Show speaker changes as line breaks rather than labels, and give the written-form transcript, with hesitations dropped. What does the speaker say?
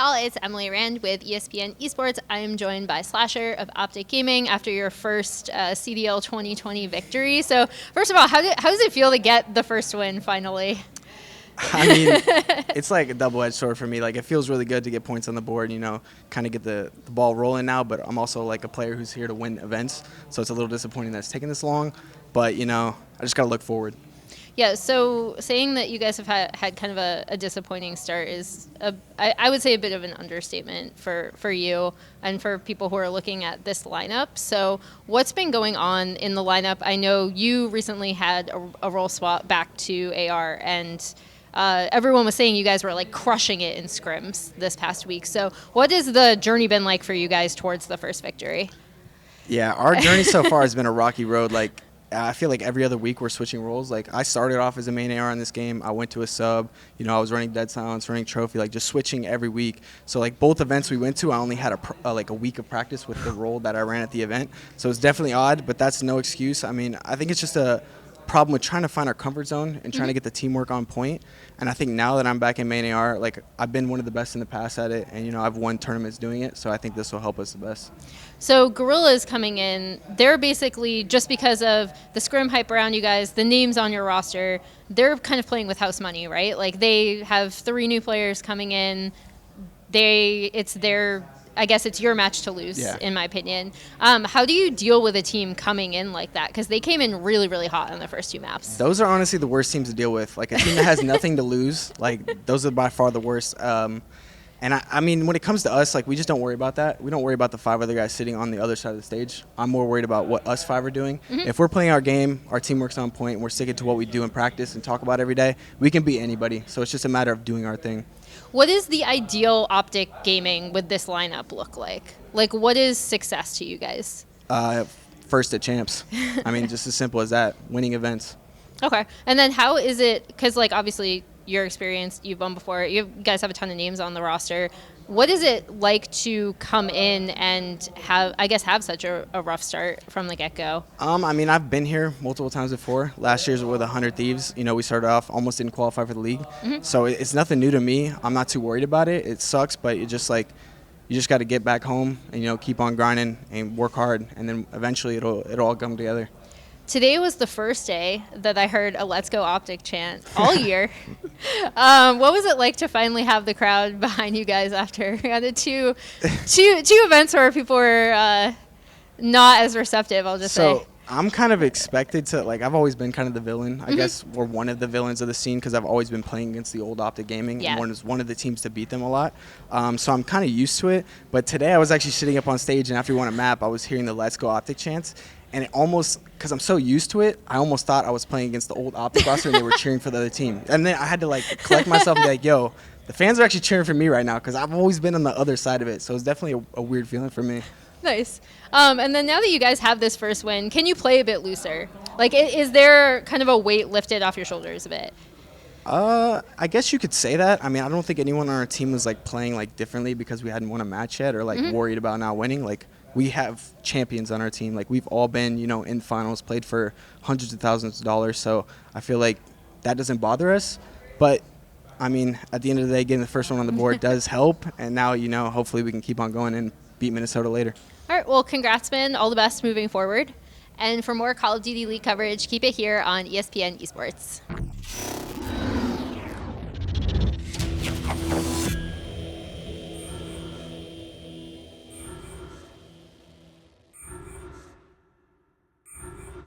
all, it's Emily Rand with ESPN Esports. I am joined by SlasheR of OpTic Gaming after your first CDL 2020 victory. So first of all, how does it feel to get the first win finally?
I mean, it's like a double-edged sword for me. Like, it feels really good to get points on the board, you know, kind of get the ball rolling now, but I'm also like a player who's here to win events, so it's a little disappointing that it's taken this long, but, you know, I just got to look forward.
Yeah, so saying that you guys have had kind of a disappointing start is, I would say, a bit of an understatement for you and for people who are looking at this lineup. So what's been going on in the lineup? I know you recently had a role swap back to AR, and everyone was saying you guys were like crushing it in scrims this past week. So what has the journey been like for you guys towards the first victory?
Yeah, our journey so far has been a rocky road. Like, I feel like every other week we're switching roles. Like, I started off as a main AR in this game. I went to a sub. You know, I was running Dead Silence, running Trophy, like just switching every week. So, like, both events we went to, I only had a week of practice with the role that I ran at the event. So it's definitely odd, but that's no excuse. I mean, I think it's just a problem with trying to find our comfort zone and trying to get the teamwork on point. And I think now that I'm back in main AR, like, I've been one of the best in the past at it, and, you know, I've won tournaments doing it, so I think this will help us the best.
So Guerrillas coming in, they're basically, just because of the scrim hype around you guys, the names on your roster, they're kind of playing with house money, right? Like, they have 3 new players coming in. I guess it's your match to lose, in my opinion. How do you deal with a team coming in like that? Because they came in really, really hot on the first 2 maps.
Those are honestly the worst teams to deal with. Like, a team that has nothing to lose, like, those are by far the worst. And I mean, when it comes to us, like, we just don't worry about that. We don't worry about the 5 other guys sitting on the other side of the stage. I'm more worried about what us 5 are doing. If we're playing our game, our teamwork's on point, and we're sticking to what we do in practice and talk about every day, we can beat anybody. So it's just a matter of doing our thing.
What does the ideal OpTic gaming with this lineup look like? Like, what is success to you guys?
First at champs. I mean, just as simple as that, winning events.
Okay. And then how is it, because, like, obviously you're experienced, you've won before, you guys have a ton of names on the roster. What is it like to come in and have such a rough start from the get-go?
I mean, I've been here multiple times before. Last year's with 100 Thieves. You know, we started off, almost didn't qualify for the league. So it's nothing new to me. I'm not too worried about it. It sucks, but you just got to get back home and, you know, keep on grinding and work hard, and then eventually it'll all come together.
Today was the first day that I heard a "Let's Go OpTic" chant all year. What was it like to finally have the crowd behind you guys after the two events where people were not as receptive, I'll just say?
I'm kind of expected to, like, I've always been kind of the villain. I guess we're one of the villains of the scene because I've always been playing against the old OpTic Gaming and was one of the teams to beat them a lot. So I'm kind of used to it. But today I was actually sitting up on stage, and after we won a map, I was hearing the "Let's Go OpTic" chants. And it almost, because I'm so used to it, I almost thought I was playing against the old OpTic roster and they were cheering for the other team. And then I had to, like, collect myself and be like, yo, the fans are actually cheering for me right now because I've always been on the other side of it. So it's definitely a weird feeling for me.
Nice. And then now that you guys have this first win, can you play a bit looser? Like, is there kind of a weight lifted off your shoulders a bit?
I guess you could say that. I mean, I don't think anyone on our team was, like, playing, like, differently because we hadn't won a match yet or, like, worried about not winning. Like, we have champions on our team. Like, we've all been, you know, in finals, played for hundreds of thousands of dollars. So I feel like that doesn't bother us. But, I mean, at the end of the day, getting the first one on the board does help. And now, you know, hopefully we can keep on going and beat Minnesota later.
All right. Well, congrats, man. All the best moving forward. And for more Call of Duty League coverage, keep it here on ESPN Esports.